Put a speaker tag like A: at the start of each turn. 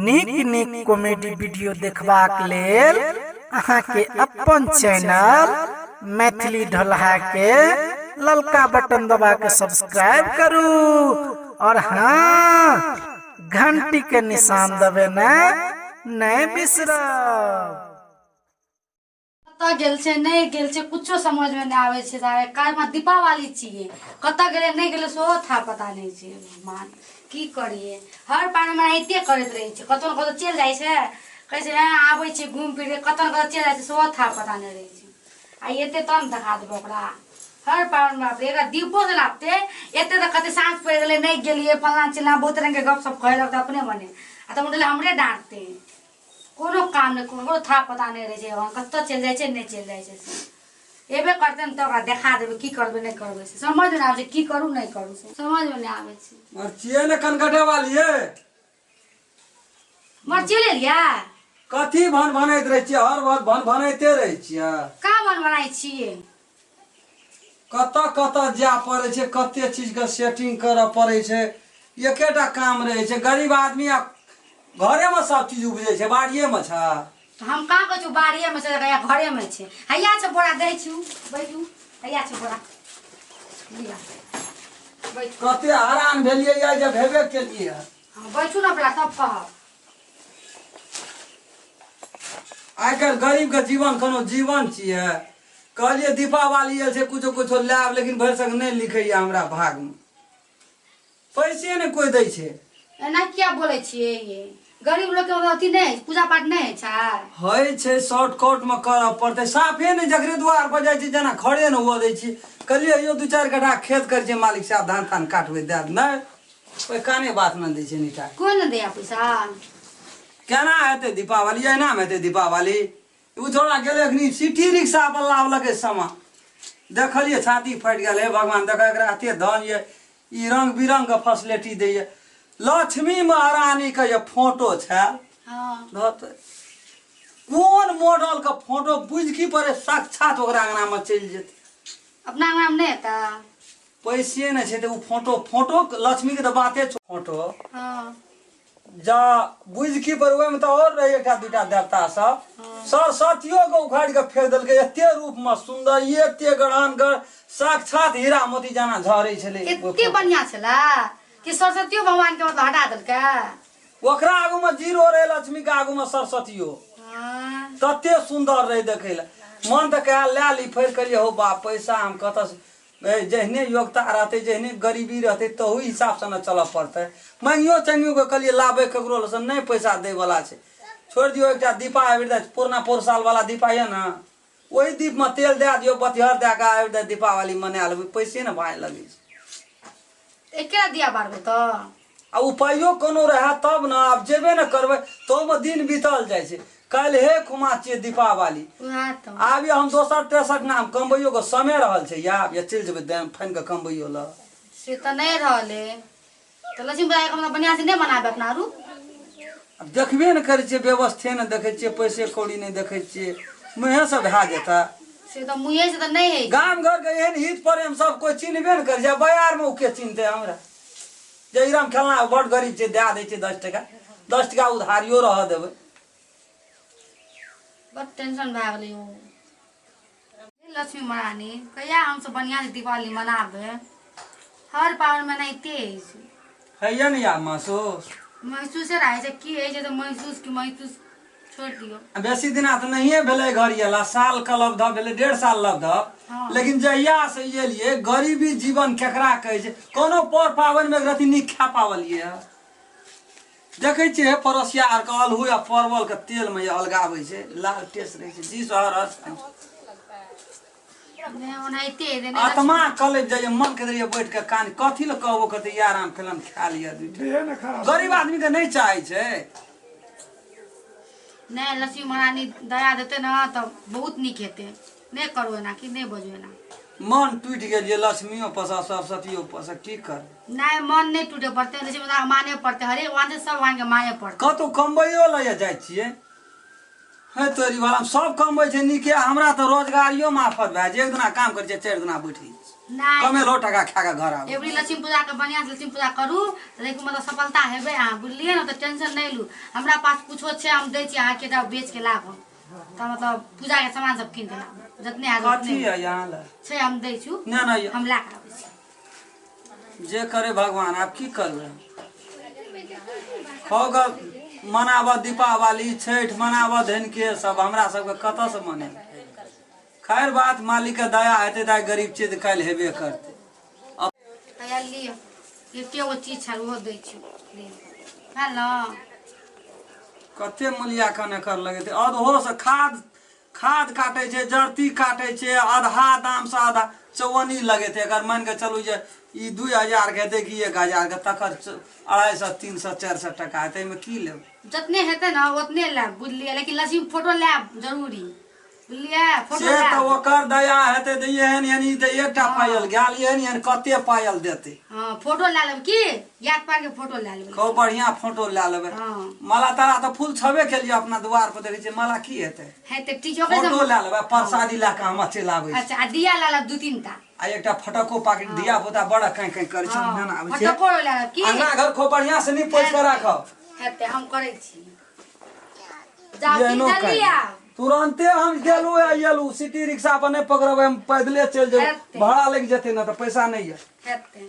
A: नीक नीक comedy video देखबाक लेल अहाँ के अपन चैनल मैथिली ढोलहा के ललका बटन दबा के सब्सक्राइब करू और हाँ घंटी के निशान दबे नहीं बिसरब।
B: कत गेल छै नहीं गेल छै कुछो समझ में नहीं आवे छै। सारे काल में दीपावली छिए कत गेले नहीं गेले सो था पता नहीं छै। भगवान की करिए हर पार में एते करत रहे छै कतो न कतो चल जाय छै कहै छै आबै छै घूम फिर के कतो न कतो चल जाय छै सो था पता नहीं रहे छै। आ एते तम देखा देबो ओकरा हर पार में एका दीपो जलाते एते त कते सांझ पड़ गेले नहीं गेलिए फलाना चिल्ला बहुत रंग के गप सब कहलक त अपने बने आ त मुडले हमरे डांटते कोनो काम नहीं कोनो था पता नहीं रहे छै। कत चल जाय छै नहीं चल जाय छै एबे करते न त ओकरा देखा देबे की करबे नहीं करबे से समझ में आवे की करू नहीं करू से समझ में नहीं आवे छै।
C: मर्चिए ने कनकटे वाली है
B: मर्ची ले लिया
C: कथी भन बनैत रहे छियै हर बात भन बनैते रहे छियै
B: का बन बनाई छिए
C: कत कत जा पड़े छै कते चीज के सेटिंग करऽ पड़े छै एकेटा काम रहे छै गरीब आदमी घरे में सब चीज उपजे छै बाड़िए में छै
B: तो हम का कहू बाड़िए में छै या घरे में छै हैया छै बोरा दै छु बैठू हैया छै बोरा लिया बैठ
C: कते हैरान भेलिए या जे भेबे केलिए
B: हां बैठू ना बड़ा सब कह
C: आइ काल्हि गरीब के जीवन कोनो जीवन छियै कहलिए दीपावली आयल छै कुछो कुछो लाभ लेकिन भरि सक नहीं लिखैया हमरा भाग में पैसे ने कोई दै छै
B: एना क्या बोले छिए ये गरीब लोग के अथी नहीं पूजा पाठ नहीं
C: छै शॉर्टकट में करऽ पड़ते साफे ने जकरे द्वार पर जाय छै जना खड़े न हुआ दै छी कहलिए यो 2-4 कट्ठा खेत कर छै मालिक साहब धान तान काटबे दे नहीं कोई काने बात न दै छै नीटा
B: कोई न दे पैसा
C: केना हेतै दीपावली एना में हेतै दीपावली उ थोड़ा गेले अखनी सिटी रिक्शा पर लावलकै समा देखलिए छाती फट गेल हे भगवान देख एकरा एते धन ये ई रंग बिरंग के फैसिलिटी दै ये लक्ष्मी महारानी के ये फोटो छै
B: हां
C: कोन मॉडल का फोटो बुझ की पड़े साक्षात ओकरा अंगना में चल जेते
B: अपना नाम नहीं था
C: पैसे नहीं छै त उ फोटो लक्ष्मी के त बाते छ फोटो
B: हां
C: जा बुझ की पर ओय में त और रहे एकटा दूटा देवता सब सरस्वतियों के उखाड़ के फेंक देलकै एते रूप में सुंदर एते गढ़ानगर साक्षात हीरा मोती जाना झरै छले
B: कितनी बढ़िया छला कि सरस्वती भगवान के मतलब हटा देलकै
C: ओकरा आगू में जीरो रहे लक्ष्मी के आगू में सरस्वतियो
B: हां
C: तते सुंदर रहे देखे ला मन त कह ले ली फेर करिए हो बाप पैसा हम कत जहने योग्यता रहते जहने गरीबी रहते तो वही हिसाब से न चल पड़ते मांगियो चंगियो के कहलिए लाबे ककरो से नहीं पैसा दे वाला छै छोड़ दियो एकटा दीपा आबि दे पुरना साल वाला दीपा है ना वही दीप में तेल दे दियो बतिहर दे के आबि दे दीपावली मना लेबै पैसे न भाई लगे
B: एकेला दिया बारबो त
C: आ उपायो कोनो रहे तब न अब जेबे न करबै तो में दिन बीतल जाय छै कल हे खुमा छियै दीपावली
B: हां त
C: आब हम 263 नाम कमबैयो के समय रहल छै या चल जेबै दाम फाइन के कमबैयो ल
B: से त नहीं रहले त लक्ष्मी भाई के बढ़िया से नहीं बनाबे अपना रूप
C: अब देखबे न करै छियै व्यवस्थे न देखै छियै पैसे कौड़ी नहीं देखै छियै मुहे से भा जेता
B: से त मुहे से त नहीं है
C: गाम घर के एहन हित पर हम सब कोई चिन्हबे न कर जा बाजार में के चिन्हते हमरा जईराम खेलना बड़ गरीब छै दे दै छै 10 टका उधारियो रह देबै
B: बहुत टेंशन भाग गई हो लक्ष्मी महारानी कहिया हम सब बढ़िया से दिवाली मनाबे हर पावन में नहीं तेज
C: हैया न या मासो
B: महसूस रहे छै की है जे तो महसूस छोड़ दियो
C: बेसी दिना त नहिए भेलै घर येला साल का लब्ध भेलै 1.5 साल लब्ध लेकिन जहिया से एलिए गरीबी जीवन केकरा कहै छै कोनो पर पावन में रति नी खा पावलिए देखे छियै परोसिया आर के अलहू या परवल के तेल में अलगाबै छै लाल टेस्ट रहे छै जी सहरस
B: ने ओनाइते देने
C: आत्मा कले जाइए मन के दरिए बैठ के कान कथी ल कहबो कहते यार आराम खेलन खा लिया गरीब आदमी के नहीं चाहे छै
B: नहीं लक्ष्मी महारानी दया देते ना तो बहुत निक हेते नहीं करू ना कि नहीं बजू ना
C: मन टूट गेल जे लक्ष्मियों पसा सरस्वतियों पसा की कर
B: नहीं मन नहीं टूटे पड़ते लक्ष्मी महारानी माने पड़ते हरे वहां से सब वहां के माने पड़ते
C: कतो कमबैयो ल जाय छियै है तोरी वाला सब कमबै छै नीके हमरा तो रोजगारियो माफत भए जे एक दिना काम करै छै 4 दिना बैठी
B: नहीं
C: कमेलो टका खा के घर आबै
B: एवरी लक्ष्मी पूजा के बढ़िया से लक्ष्मी पूजा करू तो देखू मतलब सफलता हेबे अहाँ बुझलिए ना। तो टेंशन नहीं लू, हमरा पास कुछो छै हम दै छी अहाँ के दा बेच के लाभ तो मतलब पूजा के सामान सब कीन के लाभ जतने आ
C: कथी है यहाँ ले
B: छै हम दै छु
C: नहीं
B: हम ला के आबै छी।
C: जे करे भगवान आप की करबै होगा मनाबऽ दीपावली छठ मनाबऽ धन के सब हमरा सबके कतऽ से मने खैर बात मालिक के दया हेतै त गरीब चीज काल्हि हेबे करतै
B: तैयार लियो एके गो चीज छल वो दै छु है ना।
C: कते मूल्यांकन एकर लगेतै अधहो से खाद काटै छै जर्ती काटै छै आधा दाम से आधा चौवनी लगेतै अगर मान के चलू जे ई 2000 के हेतै कि 1000 के तकर 250 300 400 टका हेतै एहिमे की लेब
B: जितने हेतै ना उतने लाब बुझलिए, लेकिन लक्ष्मी फोटो लाब जरूरी बुझलिए फोटो
C: से
B: लाब।
C: तो ओकर दया हेतै त एहन यानी त एकटा पायल गेल एहन एहन कते पायल देतै।
B: हां फोटो ला लेब की याद पार के फोटो ला लेब
C: खूब बढ़िया फोटो ला लेबै।
B: हां
C: माला तारा तो फूल छबे केलिए अपना द्वार पर देखै छै माला की हेतै
B: हेतै टीचर के
C: फोटो ला लेबै प्रसादी ला के हम चलाबै
B: अच्छा आ दिया ला लेब 2-3 टा
C: आ एकटा फटको पाकिट दिया पुता बड़ा कहीं कहीं करै छै
B: हां
C: ना आबै छै
B: फोटो ला लेब की
C: अंगना घर खूब बढ़िया से नीप पोछ के राखब
B: हेतै हम करै छी जाओ
C: एहनो
B: की जल्दी
C: कहीं।
B: आ
C: तुरंते हम गेलू एलू सिटी रिक्शा पर नहीं पकड़बै हम पैदले चल जाऊ
B: हेतै।
C: भाड़ा लग जेतै ना तो पैसा नहीं है
B: हेतै